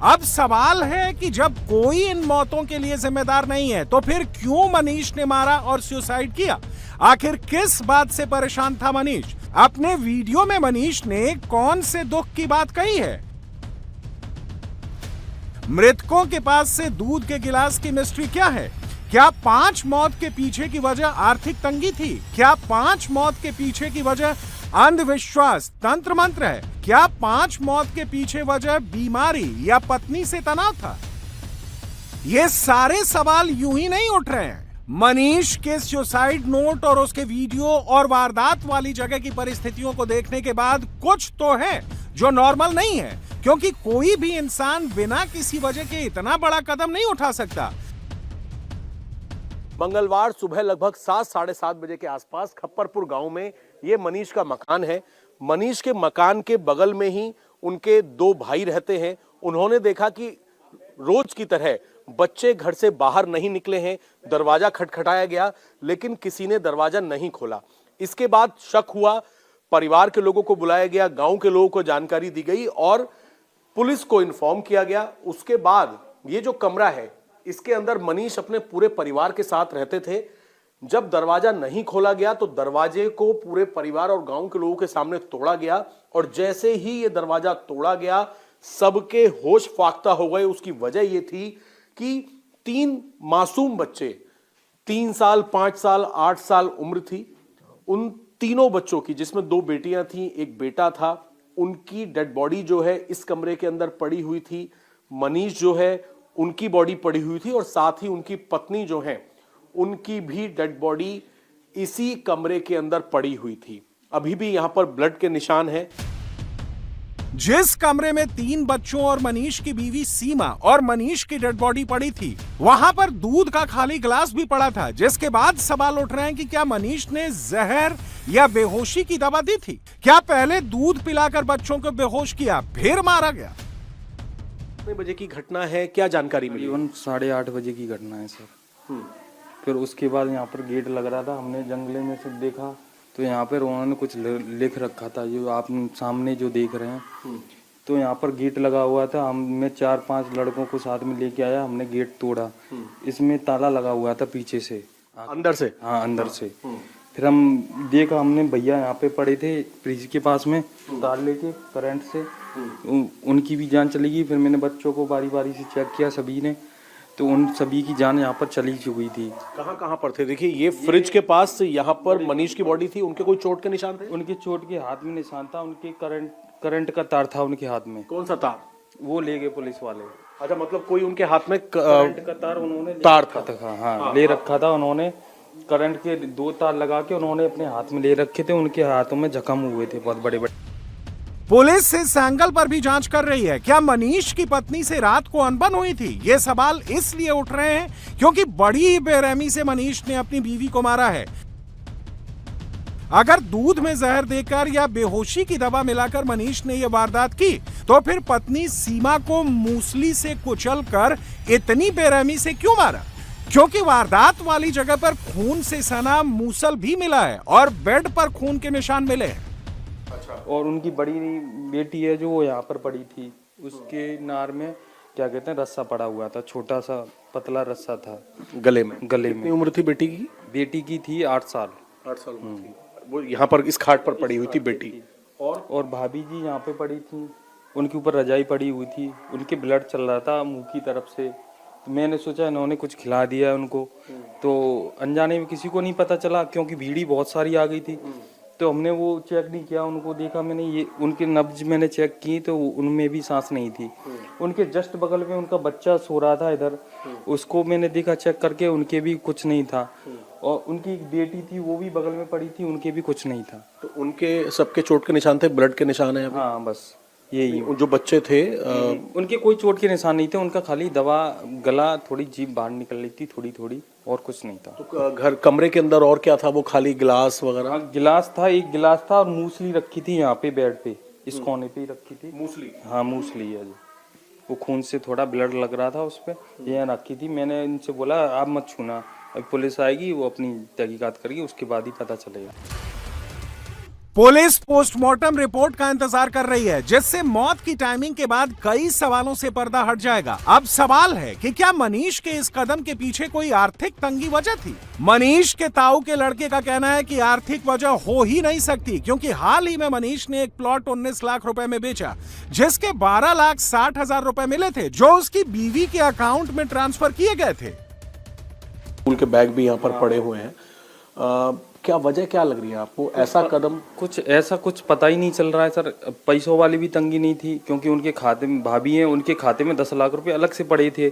अब सवाल है कि जब कोई इन मौतों के लिए जिम्मेदार नहीं है तो फिर क्यों मनीष ने मारा और सुसाइड किया? आखिर किस बात से परेशान था मनीष? अपने वीडियो में मनीष ने कौन से दुख की बात कही है? मृतकों के पास से दूध के गिलास की मिस्ट्री क्या है? क्या 5 मौत के पीछे की वजह आर्थिक तंगी थी? क्या 5 मौत के पीछे की वजह अंधविश्वास, तंत्र मंत्र है? क्या 5 मौत के पीछे वजह बीमारी या पत्नी से तनाव था? ये सारे सवाल यूं ही नहीं उठ रहे हैं। मनीष के सुसाइड नोट और उसके वीडियो और वारदात वाली जगह की परिस्थितियों को देखने के बाद कुछ तो है जो नॉर्मल नहीं है, क्योंकि कोई भी इंसान बिना किसी वजह के इतना बड़ा कदम नहीं उठा सकता। मंगलवार सुबह लगभग 7-7:30 बजे के आसपास खप्परपुर गांव में ये मनीष का मकान है। मनीष के मकान के बगल में ही उनके 2 भाई रहते हैं। उन्होंने देखा कि रोज की तरह बच्चे घर से बाहर नहीं निकले हैं। दरवाजा खटखटाया गया लेकिन किसी ने दरवाजा नहीं खोला। इसके बाद शक हुआ, परिवार के लोगों को बुलाया गया, गांव के लोगों को जानकारी दी गई और पुलिस को इन्फॉर्म किया गया। उसके बाद ये जो कमरा है इसके अंदर मनीष अपने पूरे परिवार के साथ रहते थे। जब दरवाजा नहीं खोला गया तो दरवाजे को पूरे परिवार और गांव के लोगों के सामने तोड़ा गया और जैसे ही ये दरवाजा तोड़ा गया सबके होश फाख्ता हो गए। उसकी वजह ये थी कि 3 मासूम बच्चे, 3 साल, 5 साल, 8 साल उम्र थी, उन तीनों बच्चों की, जिसमें 2 बेटियां थी, एक बेटा था, उनकी डेड बॉडी जो है इस कमरे के अंदर पड़ी हुई थी। मनीष जो है उनकी बॉडी पड़ी हुई थी और साथ ही उनकी पत्नी जो है उनकी भी डेड बॉडी इसी कमरे के अंदर पड़ी हुई थी। अभी भी यहां पर ब्लड के निशान हैं। जिस कमरे में 3 बच्चों और मनीष की बीवी सीमा और मनीष की डेड बॉडी पड़ी थी, वहां पर दूध का खाली गिलास भी पड़ा था, जिसके बाद सवाल उठ रहे हैं कि क्या मनीष ने जहर या बेहोशी की दवा दी थी? क्या पहले दूध पिलाकर बच्चों को बेहोश किया फिर मारा गया? कितने बजे की घटना है, क्या जानकारी मिली? 8:30 बजे की घटना है सर। फिर उसके बाद यहाँ पर गेट लग रहा था, हमने जंगले में से देखा तो यहाँ पर उन्होंने कुछ लिख रखा था, जो आप सामने जो देख रहे हैं। तो यहाँ पर गेट लगा हुआ था। मैं 4-5 लड़कों को साथ में लेके आया, हमने गेट तोड़ा। इसमें ताला लगा हुआ था पीछे से, अंदर से? हाँ, अंदर से। फिर हम देखा, हमने भैया यहाँ पे पड़े थे फ्रिज के पास में, तार लेके करंट से उनकी भी जान चली गई। फिर मैंने बच्चों को बारी बारी से चेक किया, सभी ने, तो उन सभी की जान यहाँ पर चली चुकी थी। कहाँ पर थे? देखिए ये फ्रिज के पास यहाँ पर मनीष की बॉडी थी। उनके कोई चोट के निशान थे? उनके चोट के हाथ में निशान था, उनके करंट का तार था उनके हाथ में। कौन सा तार? वो ले गए पुलिस वाले। अच्छा, मतलब कोई उनके हाथ में करंट का तार उन्होंने तार था? हाँ, ले रखा था उन्होंने। करंट के 2 तार लगा के उन्होंने अपने हाथ में ले रखे थे। उनके हाथों में जख्म हुए थे बहुत बड़े बड़े। पुलिस इस एंगल पर भी जांच कर रही है, क्या मनीष की पत्नी से रात को अनबन हुई थी? ये सवाल इसलिए उठ रहे हैं क्योंकि बड़ी ही बेरहमी से मनीष ने अपनी बीवी को मारा है। अगर दूध में जहर देकर या बेहोशी की दवा मिलाकर मनीष ने यह वारदात की, तो फिर पत्नी सीमा को मूसली से कुचलकर इतनी बेरहमी से क्यों मारा? क्योंकि वारदात वाली जगह पर खून से सना मूसल भी मिला है और बेड पर खून के निशान मिले हैं। और उनकी बड़ी बेटी है जो यहाँ पर पड़ी थी, उसके नार में क्या कहते हैं रस्सा पड़ा हुआ था, छोटा सा पतला रस्सा था गले में। कितनी उम्र थी बेटी की? बेटी की थी 8 साल। 8 साल उम्र थी। वो यहाँ पर इस खाट पर पड़ी हुई थी बेटी। और भाभी जी यहाँ पे पड़ी थी, उनके ऊपर रजाई पड़ी हुई थी, उनके ब्लड चल रहा था मुंह की तरफ से। तो मैंने सोचा इन्होंने कुछ खिला दिया उनको, तो अनजाने में किसी को नहीं पता चला क्योंकि भीड़ बहुत सारी आ गई थी। तो हमने वो चेक नहीं किया, उनको देखा मैंने, ये उनके नब्ज मैंने चेक की तो उनमें भी सांस नहीं थी। उनके जस्ट बगल में उनका बच्चा सो रहा था इधर, उसको मैंने देखा चेक करके, उनके भी कुछ नहीं था। और उनकी एक बेटी थी वो भी बगल में पड़ी थी, उनके भी कुछ नहीं था। तो उनके सबके चोट के निशान थे, ब्लड के निशान है? हाँ, बस यही। जो बच्चे थे उनके कोई चोट के निशान नहीं थे, उनका खाली दवा गला थोड़ी जीभ बाहर निकल रही थी थोड़ी थोड़ी, और कुछ नहीं था। तो घर कमरे के अंदर और क्या था? वो खाली गिलास वगैरह? गिलास था, एक गिलास था और मूसली रखी थी यहाँ पे बेड पे, इस कोने पे ही रखी थी मूसली। हाँ, मूसली है जी। वो खून से थोड़ा ब्लड लग रहा था उस पर, यहाँ रखी थी। मैंने इनसे बोला आप मत छूना, अब पुलिस आएगी वो अपनी तहकीकात करेगी, उसके बाद ही पता चलेगा। पुलिस पोस्टमार्टम रिपोर्ट का इंतजार कर रही है, जिससे मौत की टाइमिंग के बाद कई सवालों से पर्दा हट जाएगा। अब सवाल है कि क्या मनीष के इस कदम के पीछे कोई आर्थिक तंगी वजह थी? मनीष के ताऊ के लड़के का कहना है कि आर्थिक वजह हो ही नहीं सकती, क्योंकि हाल ही में मनीष ने एक प्लॉट 19 लाख रुपए में बेचा, जिसके 12,60,000 रुपए मिले थे, जो उसकी बीवी के अकाउंट में ट्रांसफर किए गए थे। स्कूल के बैग भी यहाँ पर पड़े हुए हैं। क्या वजह क्या लग रही है आपको? ऐसा कदम कुछ पता ही नहीं चल रहा है सर। पैसों वाली भी तंगी नहीं थी, क्योंकि उनके खाते में भाभी हैं, उनके खाते में 10 लाख रुपए अलग से पड़े थे।